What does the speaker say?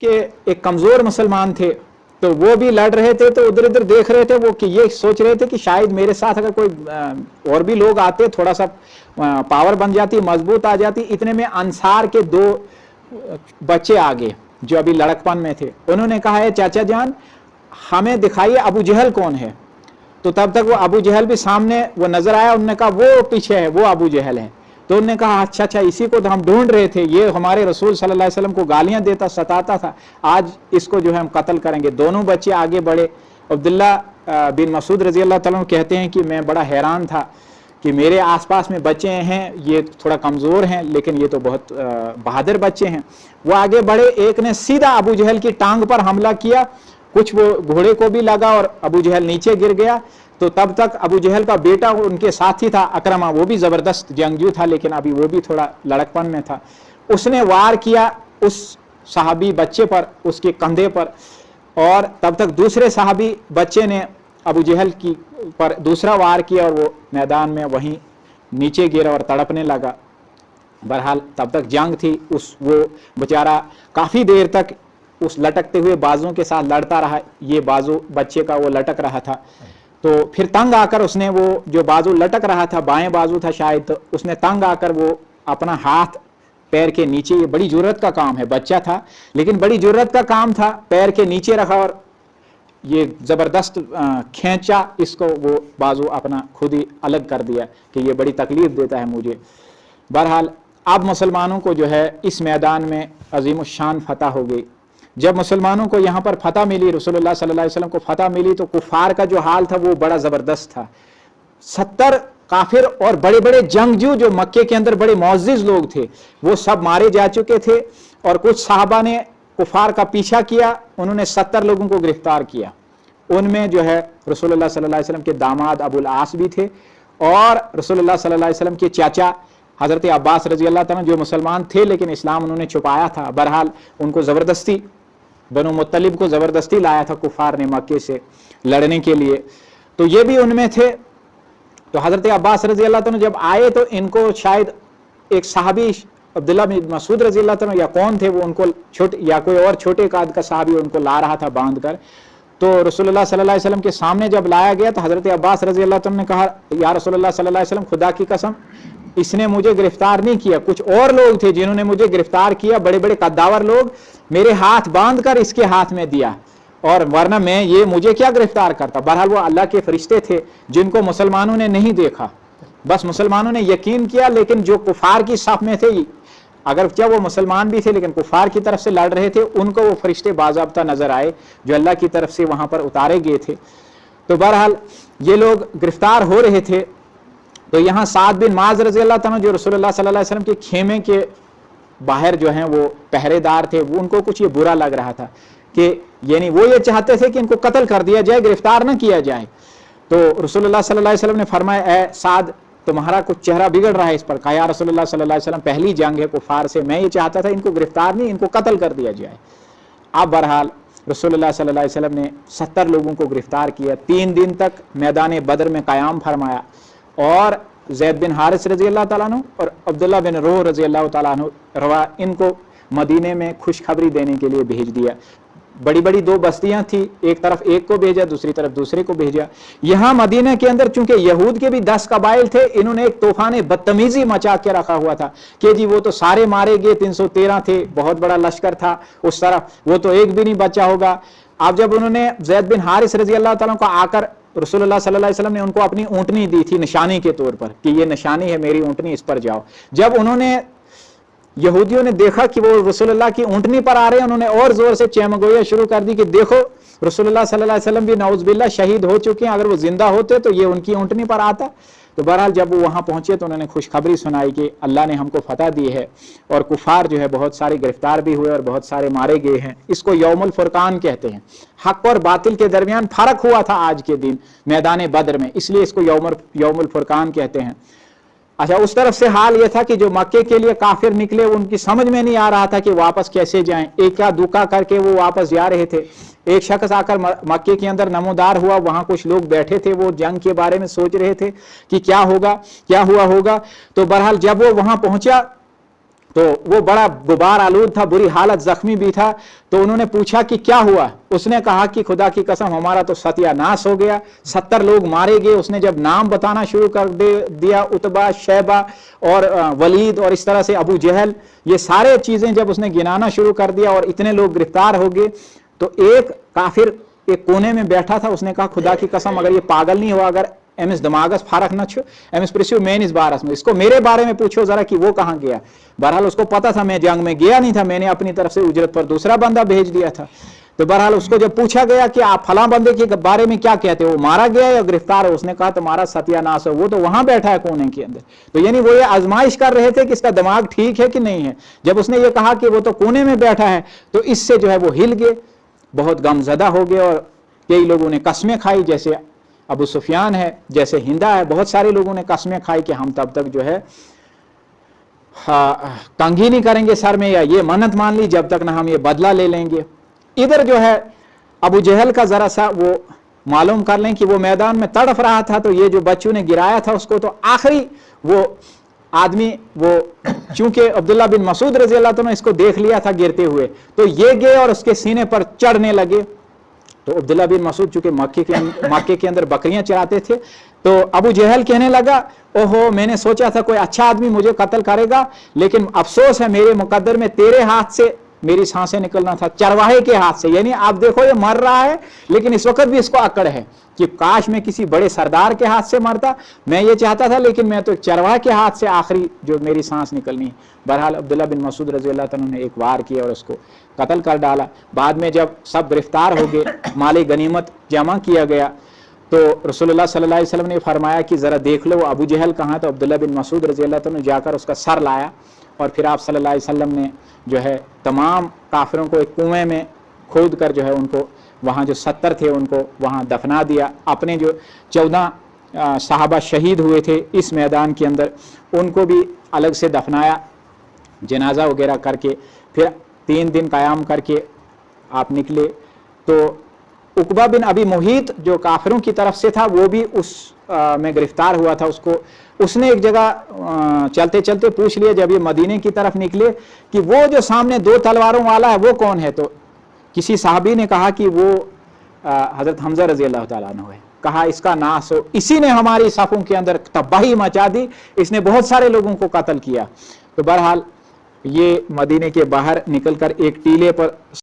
कि एक कमज़ोर मुसलमान थे, तो वो भी लड़ रहे थे, तो उधर उधर देख रहे थे वो कि ये सोच रहे थे कि शायद मेरे साथ अगर कोई और भी लोग आते, थोड़ा सा पावर बन जाती, मजबूत आ जाती। इतने में अंसार के 2 बच्चे आ गए जो अभी लड़कपन में थे। उन्होंने कहा है चाचा जान हमें दिखाइए अबू जहल कौन है। तो तब तक वो अबू जहल भी सामने वो नजर आया। उन्होंने कहा वो पीछे है, वो अबू जहल है। तो उन्होंने कहा अच्छा अच्छा, इसी को तो हम ढूंढ रहे थे, ये हमारे रसूल सल्लल्लाहु अलैहि वसल्लम को गालियां देता, सताता था, आज इसको जो है हम कत्ल करेंगे। दोनों बच्चे आगे बढ़े। अब्दुल्ला बिन मसूद रजी अल्लाह तआला कहते हैं कि मैं बड़ा हैरान था कि मेरे आसपास में बच्चे हैं, ये थोड़ा कमज़ोर हैं लेकिन ये तो बहुत बहादुर बच्चे हैं। वो आगे बढ़े, एक ने सीधा अबू जहल की टांग पर हमला किया, कुछ वो घोड़े को भी लगा और अबू जहल नीचे गिर गया। तो तब तक अबू जहल का बेटा उनके साथी था अकरमा, वो भी ज़बरदस्त जंगजू था लेकिन अभी वो भी थोड़ा लड़कपन में था। उसने वार किया उस सहाबी बच्चे पर, उसके कंधे पर, और तब तक दूसरे सहाबी बच्चे ने अबू जहल की पर दूसरा वार किया और वो मैदान में वहीं नीचे गिरा और तड़पने लगा। बहरहाल तब तक जंग थी, वो बेचारा काफ़ी देर तक उस लटकते हुए बाजुओं के साथ लड़ता रहा। ये बाजू बच्चे का वो लटक रहा था। तो फिर तंग आकर उसने वो जो बाजू लटक रहा था, बाएं बाजू था शायद, तो उसने तंग आकर वो अपना हाथ पैर के नीचे, ये बड़ी जुर्रत का काम है, बच्चा था लेकिन बड़ी जुर्रत का काम था, पैर के नीचे रखा और ये ज़बरदस्त खींचा इसको, वो बाजू अपना खुद ही अलग कर दिया कि ये बड़ी तकलीफ देता है मुझे। बहरहाल अब मुसलमानों को जो है इस मैदान में अजीम शान फतह हो गई। जब मुसलमानों को यहाँ पर फतह मिली, रसूलुल्लाह सल्लल्लाहु अलैहि वसल्लम को फतह मिली, तो कुफार का जो हाल था वो बड़ा ज़बरदस्त था। 70 काफिर और बड़े बड़े जंगजू जो मक्के के अंदर बड़े मुअज़्ज़िज़ लोग थे वो सब मारे जा चुके थे। और कुछ साहबा ने कुफार का पीछा किया, उन्होंने 70 लोगों को गिरफ्तार किया। उनमें जो है रसूलुल्लाह सल्लल्लाहु अलैहि वसल्लम के दामाद अबुल आस भी थे और रसूलुल्लाह सल्लल्लाहु अलैहि वसल्लम के चाचा हज़रत अब्बास रजी अल्लाह तआला जो मुसलमान थे लेकिन इस्लाम उन्होंने छुपाया था। बहरहाल उनको ज़बरदस्ती, बनु मुत्तलिब को ज़बरदस्ती लाया था कुफार ने मक्के से लड़ने के लिए, तो ये भी उनमें थे। तो हज़रत अब्बास रजी अल्लाह तआला जब आए तो इनको शायद एक सहाबी अब्दुल्ला बिन मसूद रजी अल्लाह तआला या कौन थे वो, उनको छोटे या कोई और छोटे काद का सहाबी उनको ला रहा था बांध कर। तो रसूलुल्लाह सल्लल्लाहु अलैहि वसल्लम के सामने जब लाया गया तो हज़रत अब्बास रजी अल्लाह तआला ने कहा या रसूलुल्लाह सल्लल्लाहु अलैहि वसल्लम, खुदा की कसम इसने मुझे गिरफ्तार नहीं किया, कुछ और लोग थे जिन्होंने मुझे गिरफ्तार किया, बड़े बड़े कद्दावर लोग, मेरे हाथ बांध कर इसके हाथ में दिया, और वरना मैं ये मुझे क्या गिरफ्तार करता। बहरहाल वो अल्लाह के फरिश्ते थे जिनको मुसलमानों ने नहीं देखा, बस मुसलमानों ने यकीन किया। लेकिन जो कुफार की सफ में थे, अगर क्या वो मुसलमान भी थे लेकिन कुफार की तरफ से लड़ रहे थे, उनको वो फरिश्ते बाज़ाब्ता नजर आए जो अल्लाह की तरफ से वहां पर उतारे गए थे। तो बहरहाल ये लोग गिरफ्तार हो रहे थे। तो यहाँ साद बिन माज रज़ी अल्लाह तआला जो रसूलुल्लाह सल्लल्लाहु अलैहि वसल्लम के खेमे के बाहर जो हैं वो पहरेदार थे, वो उनको कुछ ये बुरा लग रहा था कि यानी वो ये चाहते थे कि इनको कत्ल कर दिया जाए, गिरफ्तार न किया जाए। तो रसूलुल्लाह सल्लल्लाहु अलैहि वसल्लम ने फरमाया ए साद, तुम्हारा कुछ चेहरा बिगड़ रहा है इस पर। कहा या रसूलुल्लाह सल्लल्लाहु अलैहि वसल्लम, पहली जंग है कुफार से, मैं ये चाहता था इनको गिरफ्तार नहीं, इनको कत्ल कर दिया जाए। अब बहरहाल रसूलुल्लाह सल्लल्लाहु अलैहि वसल्लम ने 70 लोगों को गिरफ्तार किया, 3 दिन तक मैदान बदर में क़याम फरमाया और ज़ैद बिन हारिस रज़ी अल्लाह तआला अन्हु और अब्दुल्ला बिन रोह रज़ी अल्लाह तआला अन्हु रवा इनको मदीने में खुशखबरी देने के लिए भेज दिया। बड़ी बड़ी 2 बस्तियां थी, एक तरफ एक को भेजा, दूसरी तरफ दूसरे को भेजा। यहाँ मदीने के अंदर चूंकि यहूद के भी 10 कबाइल थे, इन्होंने एक तूफान बदतमीजी मचा के रखा हुआ था कि जी वो तो सारे मारे गए, 313 थे, बहुत बड़ा लश्कर था उस तरफ, वो तो एक भी नहीं बचा होगा। अब जब उन्होंने ज़ैद बिन हारिस रज़ी अल्लाह तआला को आकर रसूलुल्लाह सल्लल्लाहु अलैहि वसल्लम ने उनको अपनी ऊँटनी दी थी निशानी के तौर पर कि ये निशानी है मेरी ऊँटनी, इस पर जाओ। जब उन्होंने यहूदियों ने देखा कि वो रसूलुल्लाह की ऊँटनी पर आ रहे हैं, उन्होंने और जोर से चैमगोया शुरू कर दी कि देखो रसूलुल्लाह सल्लल्लाहु अलैहि वसल्लम भी नाउज़ुबिल्लाह शहीद हो चुके हैं, अगर वो जिंदा होते तो ये उनकी ऊँटनी पर आता। तो बहरहाल जब वो वहाँ पहुँचे तो उन्होंने खुशखबरी सुनाई कि अल्लाह ने हमको फतह दी है और कुफार जो है बहुत सारे गिरफ्तार भी हुए और बहुत सारे मारे गए हैं। इसको यौमुल फुरकान कहते हैं, हक और बातिल के दरमियान फर्क हुआ था आज के दिन मैदान बद्र में, इसलिए इसको यौमुल फुरकान कहते हैं। अच्छा, उस तरफ से हाल यह था कि जो मक्के के लिए काफिर निकले उनकी समझ में नहीं आ रहा था कि वापस कैसे जाएं, एका दुका करके वो वापस जा रहे थे। एक शख्स आकर मक्के के अंदर नमोदार हुआ, वहां कुछ लोग बैठे थे, वो जंग के बारे में सोच रहे थे कि क्या होगा, क्या हुआ होगा। तो बहरहाल जब वो वहां पहुंचा तो वो बड़ा गुबार आलूद था, बुरी हालत, जख्मी भी था। तो उन्होंने पूछा कि क्या हुआ? उसने कहा कि खुदा की कसम हमारा तो सत्यानाश हो गया, 70 लोग मारे गए। उसने जब नाम बताना शुरू कर दिया, उतबा, शैबा और वलीद और इस तरह से अबू जहल, ये सारे चीजें जब उसने गिनाना शुरू कर दिया और इतने लोग गिरफ्तार हो गए, तो एक काफिर एक कोने में बैठा था। उसने कहा खुदा की कसम अगर ये पागल नहीं हुआ, अगर एमएस दिमागस फारक न छो, एमएस प्रिस्यू मेन इस बारस में, इसको मेरे बारे में पूछो जरा कि वो कहाँ गया। बहरहाल उसको पता था मैं जंग में गया नहीं था, मैंने अपनी तरफ से उजरत पर दूसरा बंदा भेज दिया था। तो बहरहाल उसको जब पूछा गया कि आप फलां बंदे के बारे में क्या कहते हो, मारा गया या गिरफ्तार है? उसने कहा तुम्हारा सत्यानाश है, वो तो वहां बैठा है कोने के अंदर। तो यानी वो ये आजमाइश कर रहे थे कि इसका दिमाग ठीक है कि नहीं है। जब उसने ये कहा कि वो तो कोने में बैठा है, तो इससे जो है वो हिल गए, बहुत गमजदा हो गए। और कई लोगों ने कस्में खाई, जैसे अबू सुफियान है, जैसे हिंदा है, बहुत सारे लोगों ने कस्में खाई कि हम तब तक जो है कंघी नहीं करेंगे सर में, या ये मन्नत मान ली जब तक ना हम ये बदला ले लेंगे। इधर जो है अबू जहल का जरा सा वो मालूम कर लें कि वो मैदान में तड़फ रहा था। तो ये जो बच्चों ने गिराया था उसको, तो आखिरी वो आदमी, वो चूंकि अब्दुल्ला बिन मसूद रजी अल्लाह तआला ने इसको देख लिया था गिरते हुए, तो ये गए और उसके सीने पर चढ़ने लगे। तो अब्दुल्ला बिन मसूद चूंकि मक्के के अंदर बकरियां चराते थे, तो अबू जहल कहने लगा ओहो मैंने सोचा था कोई अच्छा आदमी मुझे कत्ल करेगा, लेकिन अफसोस है मेरे मुकद्दर में तेरे हाथ से मेरी सांसें निकलना था, चरवाहे के हाथ से। यानी आप देखो ये मर रहा है, लेकिन इस वक्त भी इसको अकड़ है कि काश मैं किसी बड़े सरदार के हाथ से मरता, मैं ये चाहता था, लेकिन मैं तो एक चरवाहे के हाथ से आखिरी जो मेरी सांस निकलनी है। बहरहाल अब्दुल्ला बिन मसूद रजी अल्लाह तआला ने एक वार किया और उसको कत्ल कर डाला। बाद में जब सब गिरफ्तार हो गए, माली गनीमत जमा किया गया, तो रसूलुल्लाह सल्लल्लाहु अलैहि वसल्लम ने फरमाया कि जरा देख लो अबू जहल कहाँ। तो अब्दुल्ला बिन मसूद रजी अल्लाह तआला ने जाकर उसका सर लाया, और फिर आप सल्लल्लाहु अलैहि वसल्लम ने जो है तमाम काफिरों को एक कुएं में खोद कर जो है उनको वहाँ जो 70 थे उनको वहाँ दफना दिया। अपने जो 14 सहाबा शहीद हुए थे इस मैदान के अंदर, उनको भी अलग से दफनाया, जनाजा वगैरह करके। फिर 3 दिन क़याम करके आप निकले। तो उकबा बिन अबी मुहीत जो काफिरों की तरफ से था, वो भी उस में गिरफ्तार हुआ था। उसने एक जगह चलते चलते पूछ लिया जब ये मदीने की तरफ निकले कि वो जो सामने 2 तलवारों वाला है वो कौन है? तो किसी साहबी ने कहा कि वो हजरत हमजा रजी अल्लाह तआला अन्हु है। कहा इसका नाश हो, इसी ने हमारी सफ़ों के अंदर तबाही मचा दी, इसने बहुत सारे लोगों को कत्ल किया। तो बहरहाल ये मदीने के बाहर निकलकर एक टीले पर